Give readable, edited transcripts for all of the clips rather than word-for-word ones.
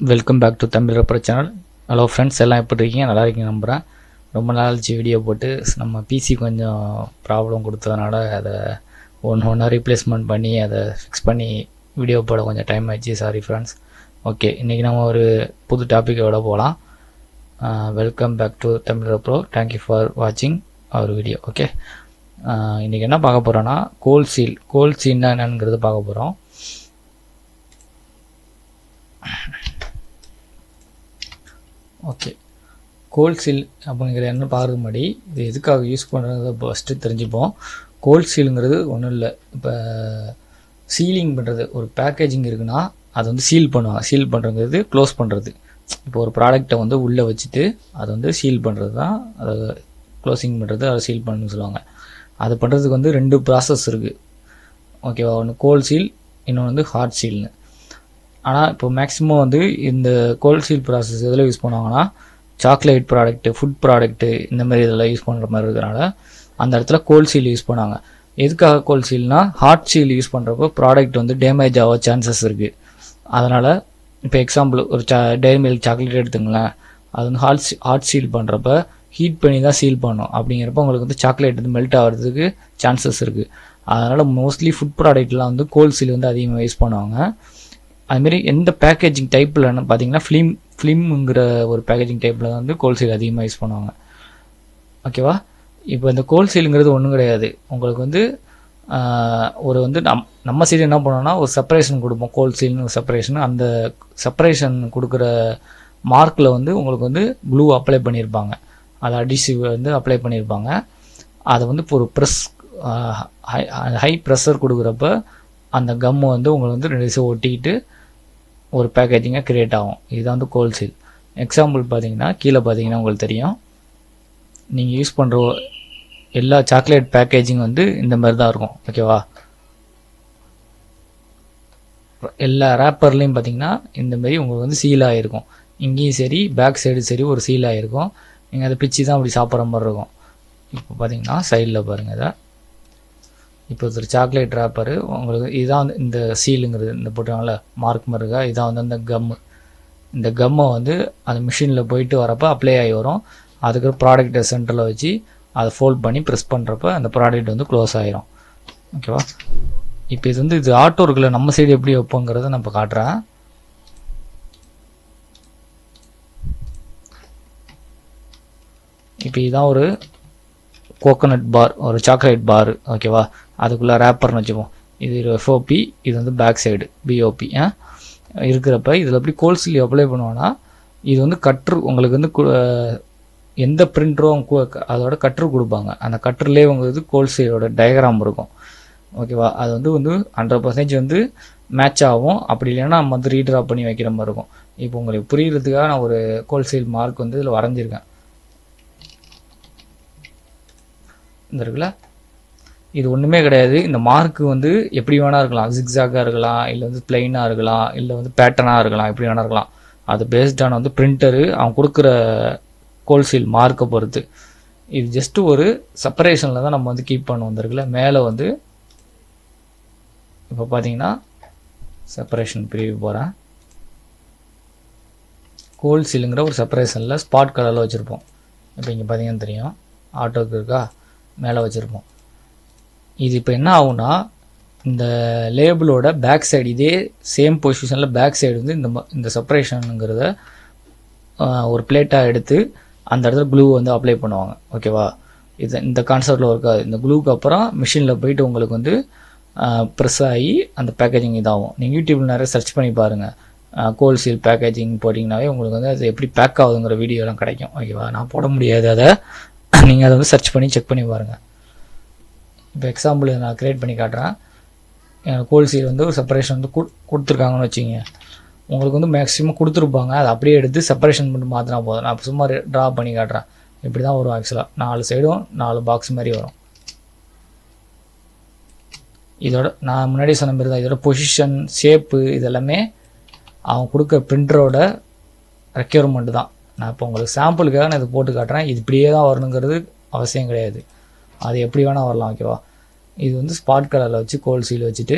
Welcome back to Tamil rubber channel. Hello friends, எல்லாம் எப்படி இருக்கீங்க? நல்லா இருக்கீங்க நம்புகிறேன். ரொம்ப நாளாச்சு வீடியோ போட்டு. நம்ம பிசி கொஞ்சம் ப்ராப்ளம் கொடுத்ததுனால அதை ஒன்றா ரீப்ளேஸ்மெண்ட் பண்ணி அதை ஃபிக்ஸ் பண்ணி வீடியோ போட கொஞ்சம் டைம் ஆயிடுச்சு. Sorry friends. ஓகே, இன்றைக்கி நம்ம ஒரு புது டாப்பிக்கோட போகலாம். Welcome back to Tamil rubber. Thank you for வாட்சிங் அவர் வீடியோ. ஓகே, இன்றைக்கி என்ன பார்க்க போகிறோன்னா கோல்ட் சீல்னா என்னங்கிறது பார்க்க போகிறோம். ஓகே, கோல்ட் சீல் அப்படிங்கிறது என்ன பார்க்குறது முன்னாடி இது எதுக்காக யூஸ் பண்ணுறத ஃபஸ்ட்டு தெரிஞ்சுப்போம். கோல்ட் சீலுங்கிறது ஒன்றும் இல்லை. இப்போ சீலிங் பண்ணுறது, ஒரு பேக்கேஜிங் இருக்குன்னா அதை வந்து சீல் பண்ணுவாங்க. சீல் பண்ணுறது க்ளோஸ் பண்ணுறது. இப்போ ஒரு ப்ராடக்டை வந்து உள்ளே வச்சுட்டு அதை வந்து சீல் பண்ணுறது தான், அதை க்ளோசிங் பண்ணுறது, அதை சீல் பண்ணுன்னு சொல்லுவாங்க. அது பண்ணுறதுக்கு வந்து 2 ப்ராசஸ் இருக்குது. ஓகேவா? ஒன்று கோல்ட் சீல், இன்னொன்று வந்து ஹாட் சீல்னு. ஆனால் இப்போ மேக்ஸிமம் வந்து இந்த கோல்ட் சீல் ப்ராசஸ் எதில் யூஸ் பண்ணுவாங்கன்னா, சாக்லேட் ப்ராடக்ட்டு, ஃபுட் ப்ராடக்ட்டு, இந்த மாதிரி இதெல்லாம் யூஸ் பண்ணுற மாதிரி இருக்கிறனால அந்த இடத்துல கோல்ட் சீல் யூஸ் பண்ணுவாங்க. எதுக்காக கோல்ட் சீல்னா, ஹாட் சீல் யூஸ் பண்ணுறப்போ ப்ராடக்ட் வந்து டேமேஜ் ஆக சான்சஸ் இருக்குது. அதனால் இப்போ எக்ஸாம்பிள் ஒரு டெய்ரி மில்க் சாக்லேட் எடுத்துங்களேன், அது வந்து ஹாட் சீல் பண்ணுறப்ப ஹீட் பண்ணி தான் சீல் பண்ணும். அப்படிங்கிறப்ப உங்களுக்கு வந்து சாக்லேட் வந்து மெல்ட் ஆகிறதுக்கு சான்சஸ் இருக்குது. அதனால் மோஸ்ட்லி ஃபுட் ப்ராடக்ட்லாம் வந்து கோல்ட் சீல் வந்து அதிகமாக யூஸ் பண்ணுவாங்க. அதுமாரி எந்த பேக்கேஜிங் டைப்பில் பார்த்தீங்கன்னா ஃபிலிம்ங்கிற ஒரு பேக்கேஜிங் டைப்பில் தான் வந்து கோல்ட் சீல் அதிகமாக யூஸ் பண்ணுவாங்க. ஓகேவா? இப்போ இந்த கோல்ட் சீலுங்கிறது ஒன்றும் கிடையாது. உங்களுக்கு வந்து ஒரு வந்து நம்ம சைடு என்ன பண்ணோம்னா, ஒரு செப்பரேஷன் கொடுப்போம். கோல்ட் சீல்னு ஒரு செப்பரேஷன். அந்த செப்பரேஷன் கொடுக்குற மார்க்கில் வந்து உங்களுக்கு வந்து க்ளூ அப்ளை பண்ணியிருப்பாங்க. அதை அடிசிவ் வந்து அப்ளை பண்ணியிருப்பாங்க. அதை வந்து இப்போ ஒரு ப்ரெஸ் ஹை ப்ரெஷர் கொடுக்குறப்ப அந்த கம்மு வந்து உங்களுக்கு வந்து 2 விஷயம் ஒட்டிக்கிட்டு ஒரு பேக்கேஜிங்காக க்ரியேட் ஆகும். இதுதான் வந்து கோல்ட் சீல். எக்ஸாம்பிள் பார்த்தீங்கன்னா, கீழே பார்த்தீங்கன்னா உங்களுக்கு தெரியும், நீங்கள் யூஸ் பண்ணுற எல்லா சாக்லேட் பேக்கேஜிங் வந்து இந்த மாதிரி தான் இருக்கும். ஓகேவா? எல்லா ரேப்பர்லேயும் பார்த்தீங்கன்னா இந்தமாரி உங்களுக்கு வந்து சீல் ஆகிருக்கும். இங்கேயும் சரி, பேக் சைடு சரி ஒரு சீல் ஆகிருக்கும். நீங்கள் அதை பிச்சு தான் அப்படி சாப்பிட்ற மாதிரி இருக்கும். இப்போ பார்த்தீங்கன்னா சைடில் பாருங்கள், இதை இப்போ ஒரு சாக்லேட் ரேப்பரு உங்களுக்கு இதுதான் வந்து இந்த சீலுங்கிறது, இந்த போட்டாங்கள மார்க் மாதிரி இருக்கா, இதான் வந்து அந்த கம்மு. இந்த கம்மை வந்து அந்த மிஷினில் போயிட்டு வரப்போ அப்ளை ஆகி வரும். அதுக்கு ப்ராடக்டை சென்டரில் வச்சு அதை ஃபோல்ட் பண்ணி ப்ரெஸ் பண்ணுறப்ப அந்த ப்ராடக்ட் வந்து க்ளோஸ் ஆகிரும். ஓகேவா? இப்போ இது வந்து இது ஆட்டோ இருக்குல்ல, நம்ம சைடு எப்படி வைப்போங்கிறத நம்ம காட்டுறேன். இப்போ இதுதான் ஒரு கோகோனட் பார், ஒரு சாக்லேட் பார். ஓகேவா? அதுக்குள்ளே ரேப்பர்னு வச்சுப்போம். இது எஃப்ஓபி, இது வந்து பேக் சைடு பிஓபி இருக்கிறப்ப இதில் எப்படி கோல்ட் சீல் அப்ளை பண்ணுவோன்னா, இது வந்து கட்ரு உங்களுக்கு வந்து எந்த பிரிண்டரோ அதோட கட்ரு கொடுப்பாங்க. அந்த கட்டர்லேயே உங்களுக்கு கோல்ட் சீலோட டயக்ராம் இருக்கும். ஓகேவா? அது வந்து 100% வந்து மேட்ச் ஆகும். அப்படி இல்லைன்னா நம்ம வந்து ரீட்ரா பண்ணி வைக்கிற மாதிரி இருக்கும். இப்போ உங்களுக்கு புரிகிறதுக்காக நான் ஒரு கோல்ட் சீல் மார்க் வந்து இதில் வரைஞ்சிருக்கேன். இந்த இருக்குல்ல, இது ஒன்றுமே கிடையாது. இந்த மார்க்கு வந்து எப்படி வேணா இருக்கலாம். ஜிக்ஸாக்காக இருக்கலாம், இல்லை வந்து பிளெயினாக இருக்கலாம், இல்லை வந்து பேட்டர்னாக இருக்கலாம், எப்படி வேணா இருக்கலாம். அது பேஸ்டான வந்து பிரிண்டரு அவன் கொடுக்குற கோல்ட் சீல் மார்க்கை பொறுத்து. இது ஜஸ்ட்டு ஒரு செப்பரேஷனில் தான் நம்ம வந்து கீப் பண்ண வந்திருக்குல்ல. மேலே வந்து இப்போ பார்த்தீங்கன்னா செப்பரேஷன் பிரிவு போகிறேன். கோல்ட் சீலுங்கிற ஒரு செப்பரேஷனில் ஸ்பாட் கலரில் வச்சுருப்போம். இப்போ இங்கே பார்த்தீங்கன்னா தெரியும், ஆட்டோக்கு இருக்கா, மேலே வச்சுருப்போம். இது இப்போ என்ன ஆகும்னா, இந்த லேபிளோட பேக் சைடு இதே சேம் பொசிஷனில் பேக் சைடு வந்து இந்த செப்பரேஷனுங்கிறத ஒரு பிளேட்டாக எடுத்து அந்த இடத்துல க்ளூ வந்து அப்ளை பண்ணுவாங்க. ஓகேவா? இது இந்த கான்செப்டில் இருக்காது. இந்த க்ளூக்கு அப்புறம் மிஷினில் போயிட்டு உங்களுக்கு வந்து ப்ரெஸ் ஆகி அந்த பேக்கேஜிங் இதாகும். நீங்கள் யூடியூப்பில் நிறைய சர்ச் பண்ணி பாருங்கள். கோல்ட் சீல் பேக்கேஜிங் போட்டிங்கனாவே உங்களுக்கு வந்து அது எப்படி பேக் ஆகுதுங்கிற வீடியோலாம் கிடைக்கும். ஓகேவா? நான் போட முடியாது, அதை நீங்கள் அதை வந்து சர்ச் பண்ணி செக் பண்ணி பாருங்கள். இப்போ எக்ஸாம்பிள் நான் க்ரியேட் பண்ணி காட்டுறேன். கோல்ட் சீல் வந்து ஒரு செப்பரேஷன் வந்து கொடுத்துருக்காங்கன்னு வச்சுங்க. உங்களுக்கு வந்து மேக்ஸிமம் கொடுத்துருப்பாங்க. அதை அப்படியே எடுத்து செப்பரேஷன் மட்டும் மாற்றினா போதும். நான் சும்மா ட்ரா பண்ணி காட்டுறேன். இப்படி தான் வரும். ஆக்சுவலாக 4 சைடும் 4 பாக்ஸ் மாதிரி வரும். இதோட நான் முன்னாடி சொன்ன மாதிரி தான், இதோட பொசிஷன், ஷேப்பு இதெல்லாமே அவன் கொடுக்க பிரிண்டரோட ரெக்யர்மெண்ட் தான். நான் இப்போ உங்களுக்கு சாம்பிளுக்காக நான் இதை போட்டு காட்டுறேன். இது இப்படியே தான் வரணுங்கிறது அவசியம் கிடையாது. அது எப்படி வேணால் வரலாம். ஓகேவா? இது வந்து ஸ்பாட் கலரில் வச்சு கோல்ட் சீல் வச்சுட்டு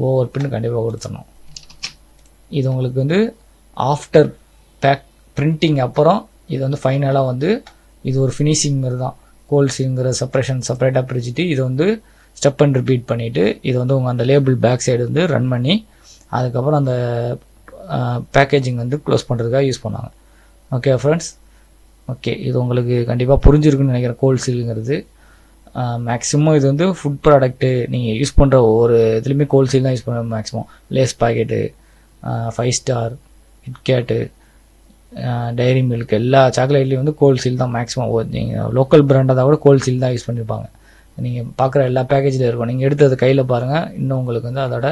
ஒவ்வொரு பின்னு கண்டிப்பாக கொடுத்துடணும். இது உங்களுக்கு வந்து ஆஃப்டர் பிரிண்டிங் அப்புறம் இது வந்து ஃபைனலாக வந்து இது ஒரு ஃபினிஷிங் மாதிரி தான். கோல்ட் சீலுங்கிற செப்பரேட்டாக பிரிச்சுட்டு இது வந்து ஸ்டெப் அண்ட் ரிப்பீட் பண்ணிவிட்டு இது வந்து உங்கள் அந்த லேபிள் பேக் சைடு வந்து ரன் பண்ணி அதுக்கப்புறம் அந்த பேக்கேஜிங் வந்து க்ளோஸ் பண்ணுறதுக்காக யூஸ் பண்ணாங்க. ஓகே ஃப்ரெண்ட்ஸ், ஓகே இது உங்களுக்கு கண்டிப்பாக புரிஞ்சிருக்குன்னு நினைக்கிறேன். கோல்ட் சீலுங்கிறது மேக்ஸிமம் இது வந்து ஃபுட் ப்ராடக்ட்டு நீங்கள் யூஸ் பண்ணுற ஒவ்வொரு இதுலேயுமே கோல்ட் சீல் தான் யூஸ் பண்ணுற maximum. Lay's packet, 5 star, KitKat, Dairy Milk எல்லா சாக்லேட்லேயும் வந்து கோல்ட் சீல் தான் மேக்ஸிமம். நீங்கள் லோக்கல் பிராண்டாக தான் கூட கோல்ட் சீல் தான் யூஸ் பண்ணியிருப்பாங்க. நீங்கள் பார்க்குற எல்லா பேக்கேஜில் இருக்கும். நீங்கள் எடுத்து அதை கையில் பாருங்கள், இன்னும் உங்களுக்கு வந்து அதோட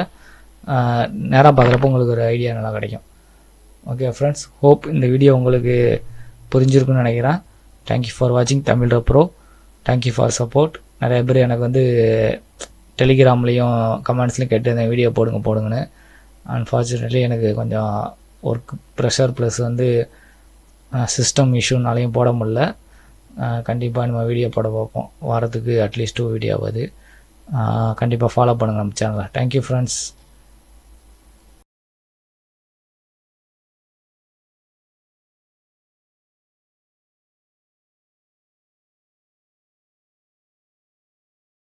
நேராக பார்க்குறப்போ உங்களுக்கு ஒரு ஐடியா நல்லா கிடைக்கும். ஓகே ஃப்ரெண்ட்ஸ், ஹோப் இந்த வீடியோ உங்களுக்கு புரிஞ்சிருக்குன்னு நினைக்கிறேன். தேங்க்யூ ஃபார் வாட்சிங் Tamil bro. Thank you for support. நிறைய பேர் எனக்கு வந்து டெலிகிராம்லேயும் கமெண்ட்ஸ்லையும் கேட்டு இந்த வீடியோ போடுங்கன்னு. அன்ஃபார்ச்சுனேட்லி எனக்கு கொஞ்சம் ஒர்க் ப்ரெஷர் ப்ளஸ் வந்து சிஸ்டம் இஷ்யூனாலையும் போட முடியல. கண்டிப்பாக நம்ம வீடியோ போட பார்ப்போம். வாரத்துக்கு அட்லீஸ்ட் 2 வீடியோ ஆகுது. கண்டிப்பாக ஃபாலோ பண்ணுங்கள் நம்ம சேனலை. Thank you friends.